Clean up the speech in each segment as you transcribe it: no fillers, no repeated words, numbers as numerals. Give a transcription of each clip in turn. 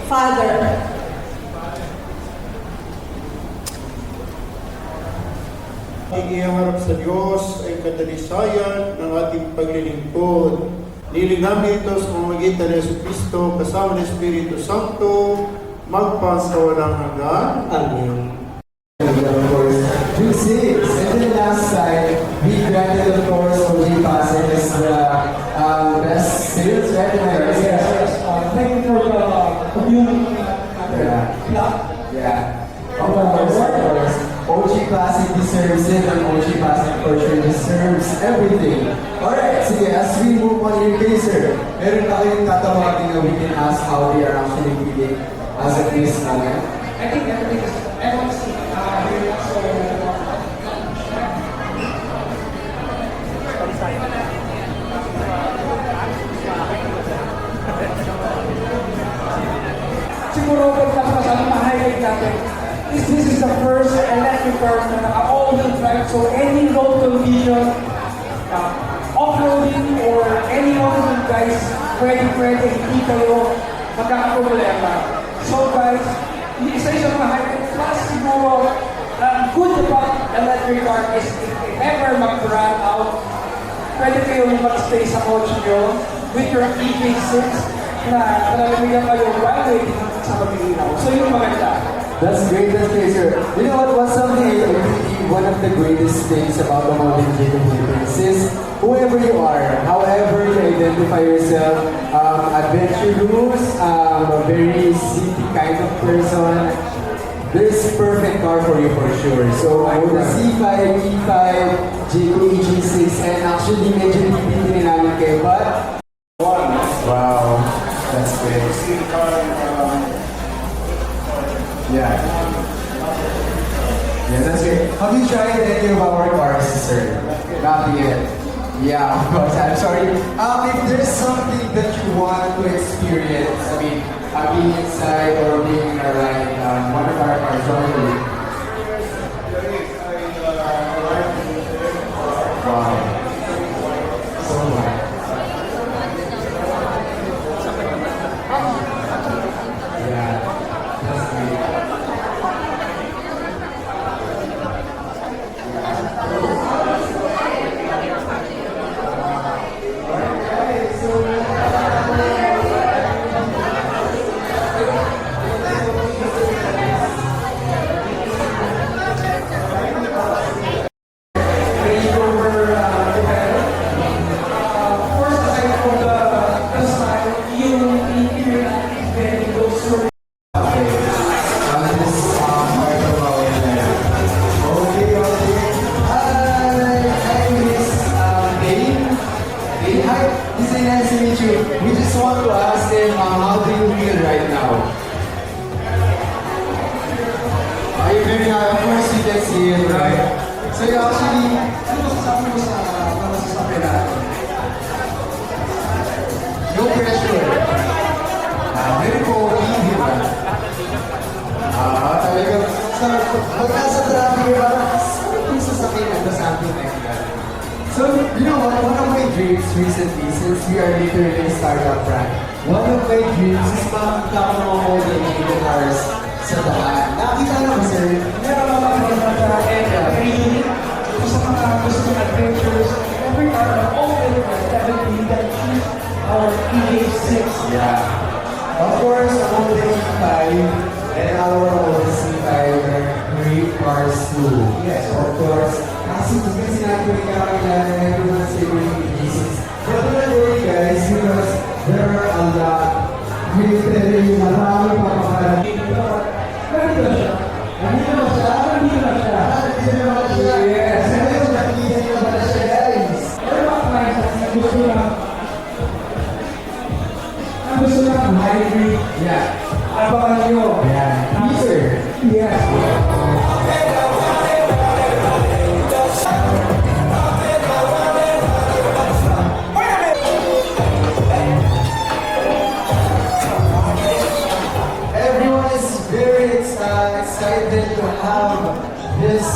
Father. Ikiharap sa Diyos ay kadalisayan ng ating paglilingkod. Niling namin ito sa pamamagitan ng Jesucristo kasama ng Espiritu Santo, magpasawalang hanggan. Amen. Of course, we sing. And then last time, we granted, of course, OG Pasek as the best sales recognized. Yes. Thank you for the community. Yeah. Of course, OG Classic deserves it, and OG Classic for sure deserves everything. Alright, sige, as we move on here, kay sir, meron na kayong tatawagin na we can ask how they are actually feeling as of this moment. I think everything is everyone's here, so siguro pagkakasama ma-highlight natin is this is the first electric car na naka-all-wheel drive, so any road condition, off-roading or any off-road guys, pwede hindi kayo magkakaproblema. So guys, isa-isa ma-highlight. Plus siguro, good about electric car is if ever mag-run out, pwede kayo mag-stay sa coach nyo with your EV6 na nalalamigan kayo while waiting sa pag-ilaw. So yun maganda. That's great, sir. You know what? What's something I believe one of the greatest things about the Mountain King of Philippines is whoever you are, however you identify yourself, adventurous, a very city kind of person, there's perfect car for you for sure. So the C5, E5, J2, EG6, and actually medyo hindi namin kayo, but wow, that's great. Yeah. Yeah, that's great. Have you tried any of our cars, sir? Not yet. Yeah, of course. I'm sorry. If there's something that you want to experience, I mean, being inside or being in a ride, one of our cars, only. Wow. So much. Yeah, that's great. We just want to ask them, how do you feel right now? Are you very of course you can see it, right? So you actually, ano masasabi mo sa masasabi natin? No pressure. Very cozy, di ba? Talagang, pagka sa traffic, parang, yung sasakyan na something like that. So, you know what? One of my dreams recently, since we are literally startup brand, one of my dreams is makakaroon ako ng Indian cars sa daan. Nakita na ba, sir? Meron naman mga very unique. Sa mga gusto ng adventures, every car of all different, definitely that choose our EJ6. Yeah. Of course, all the E5 and our own C5 are great cars too. Yes, of course. Kasi natin may kakailan na everyone say we're EJ6. But don't worry guys, because there are a lot. We tell you, marami pa makarating. Nandito na siya. Nandito na siya. Nandito na siya. Nandito na siya. Yes. Nandito na siya, guys. Pero mga clients, gusto na hybrid. Yeah. Abangan nyo. Yeah. Teaser. Yes. Everyone is very excited to have this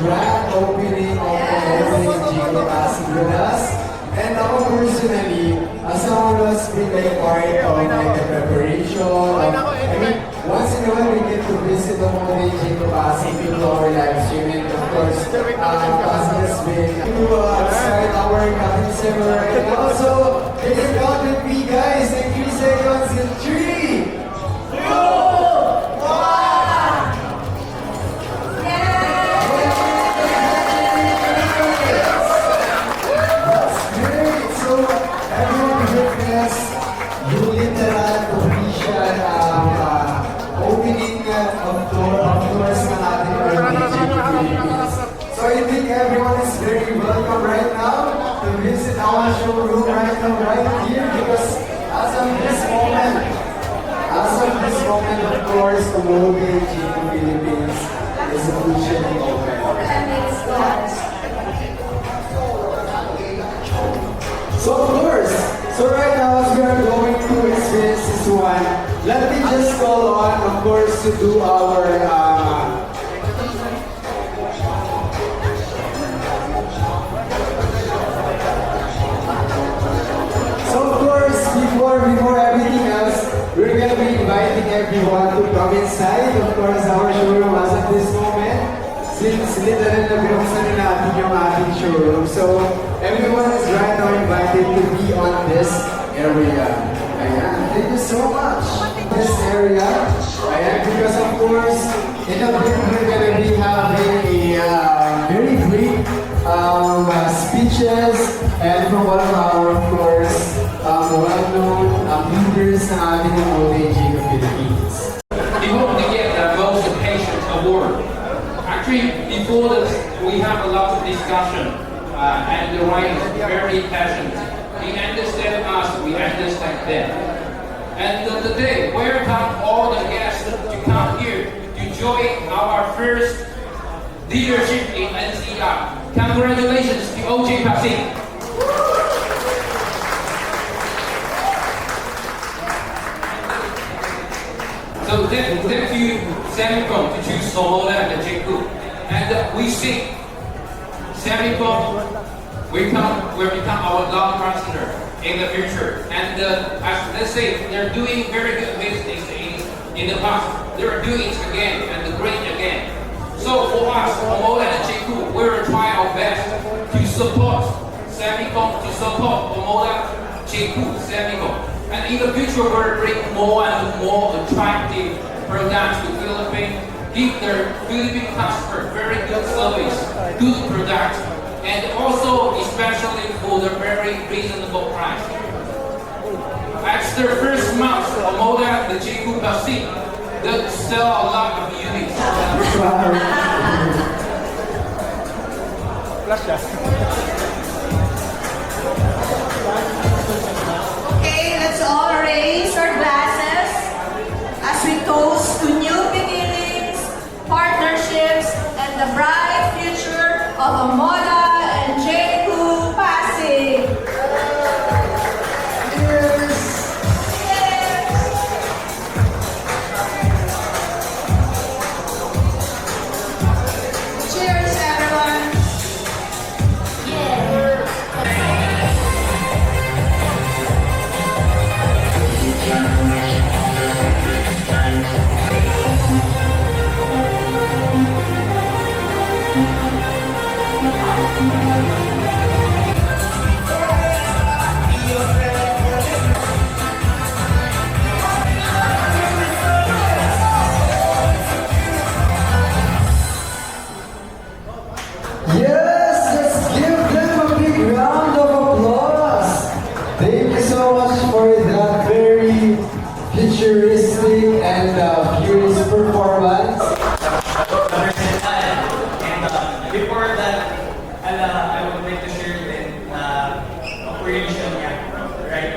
grand opening of the Mountain King with us. And ako personally, as a all of us been like part of like the preparation. I mean, once in a while we get to visit the Monte Jacob Pasig to our live stream. And of course, Pasig has been to start our coming summer right now. So, take it out with me guys in 3 seconds in 3, 2, 1. Yung literal completion opening of doors ng ating Philippines. So I think everyone is very welcome right now to visit our showroom right now, right here, because as of this moment, of course, the Mobile Gym Philippines is officially open. So of course, so right now as we are going to experience this one, let me just call on, of course, to do our so of course, before everything else, we're gonna be inviting everyone to come inside. Of course, our showroom as of this moment, since literal na binuksan na natin yung ating showroom. So, everyone is right now invited to be on this area. Ayan, thank you so much. This area, ayan, because of course, in a bit we're gonna be having a very brief speeches and from one of our, of course, well-known leaders na ating Mobile Jacob Philippines. We hope to get the most patient award. Actually, before this, we have a lot of discussion, and the right is very passionate. We understand us, we understand them. And today, welcome all the guests to come here to join our first leadership in NCR. Congratulations to OJ Pasig. So thank you, Semicom, to choose Somola and Jeku. And we see Semicom will become our long partner in the future. And as let's say, they're doing very good business in the past. They're doing it again and great again. So for us, Somola and Jeku, we'll try our best to support Semicom, to support Somola, Jeku, Semicom. And in the future, we'll bring more and more attractive products to Philippines, give the Philippine customer very good service, good products, and also especially for the very reasonable price. As their first month, Omoda, the Jeku Pasig, they sell a lot of units. Okay, let's all raise our glasses as we toast to new beginnings, partnerships, and the bright future of Omoda and Jeku Pasig. Cheers, everyone. Yes, let's give them a big round of applause. Thank you so much for that very futuristic and furious performance. And before that, I would like to share din operation niya, right?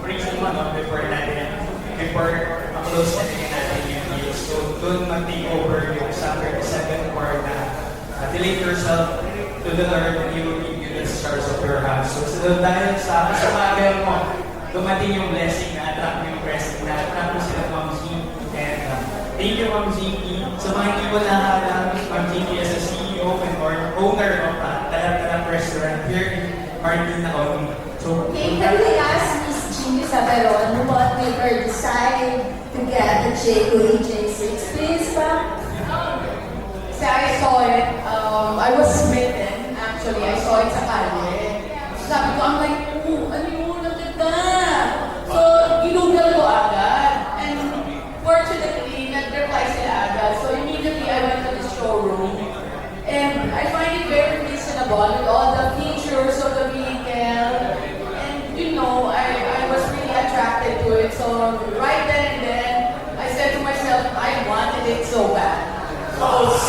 Operation mo, no? Before close na natin yung deal. So, doon mag-take over yung sa 37th floor na delete yourself to the Lord and He will give you the stars of your house. So, dahil sa kasamagal mo, dumating yung blessing na attract yung present na attract mo sila Ma'am Zee. And thank you Ma'am Zee. Sa mga hindi mo nakakala, Ma'am Zee as a CEO and or owner of Talat Restaurant here in Martin Naon. So, Okay, can we ask Miss Jean Saberon what made her decide to get the J6, please, ma'am? Kasi I saw it, I was smitten, actually. I saw it sa kalye. Sabi ko, I'm like, ano yun, ang ganda. So, ginugol ko agad. And fortunately, nag-reply sila agad. So, immediately, I went to the showroom. And I find it very reasonable with all the features of the vehicle. And, you know, I was really attracted to it. So, right then and then, I said to myself, I wanted it so bad.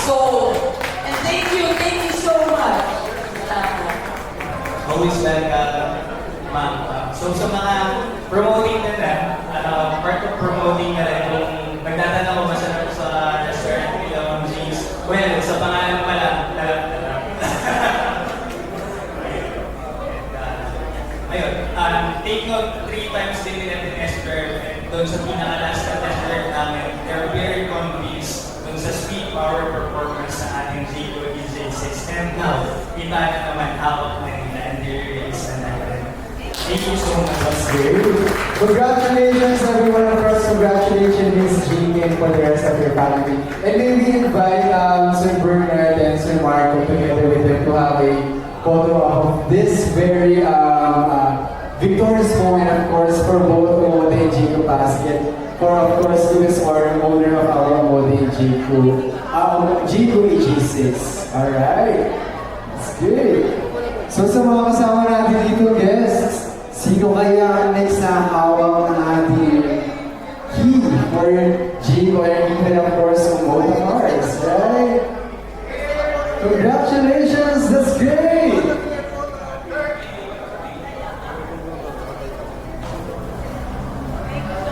So, and thank you so much. always welcome, ma'am. So sa mga promoting na rin, part of promoting na rin, kung nagtatanong ko masarap sa restaurant nila, Ma'am Jeans, well, sa pangalan pa lang, ayun, take note, 3 times din nila tinester, and doon sa pinaka-last na tester namin, they're very convinced doon sa speed power performance sa ating J2 DJ6. And now, kita na naman hawak na nila and they release na natin. Thank you so much. That's great. Congratulations, everyone across. Congratulations, Miss Jean, and for the rest of your family. And maybe invite Sir Bernard and Sir Marco together with them to have a photo of this very victorious moment, of course, for both Omote and Jico Basket. For, of course, Louis Warren, owner of our Omote and Jico EG6. Alright. That's good. So sa mga kasama natin dito, guests, sino kaya ang next na hawak ng ating key for Jico and even, of course, Omote Cars, right? Congratulations! That's great!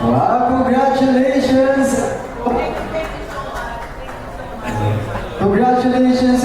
Wow, congratulations! Congratulations